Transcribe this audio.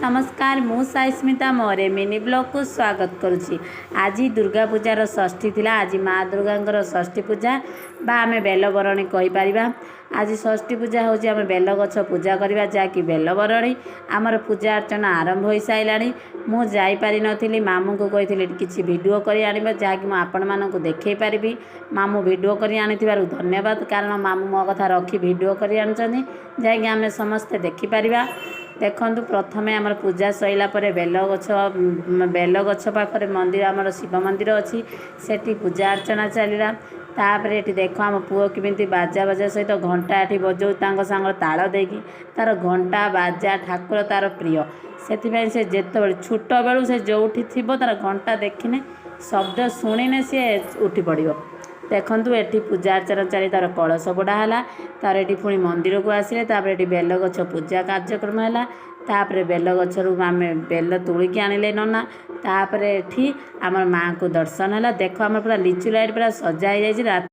नमस्कार मु साईस्मिता मोरे mini blog को स्वागत करुच्ची। आज दुर्गा पूजार षष्ठी थिला। आज माँ दुर्गा षष्ठी पूजा बा आमे बेलबरणी कहीपर। आज षष्ठी पूजा हूँ आम बेल गछ पूजा करवा जहाँकि बेलबरणी आमर पूजा अर्चना आरंभ हो सारा। मु जापारी नी मामू को कही कि भिडियो कर आने जहाँकि मुझे आपण मानक देखई पारि। मामू भिडियो कर आनी धन्यवाद कारण मामू मो कथा रखी भिडियो कर आनी जहाँकि आम समस्ते देखिपर। देखु प्रथम आम पूजा सैला बेल गछ पाखे मंदिर आमर शिव मंदिर अच्छी सेठी पूजा अर्चना चलला। तापर ये देख आम पुओ किमिति बाजा बाजा सहित घंटा ये बजाऊ सांग ताल देकी तार घंटा बाजा ठाकुर तार प्रिय से जिते छोट बेलू से जो थी तार घंटा देखने शब्द शुणिने सी उठी पड़ो। देखु ये पूजा अर्चना चली तार कलश बुड़ा है तार ये पुणी मंदिर को आसिले ये बेल गछ पूजा कार्यक्रम है। तापर बेल गछरू आम बेल तुलिकी आनिले नना तापर ये आम माँ को दर्शन है। देख आम पूरा लिचु लाइट पूरा सजा ही जाए।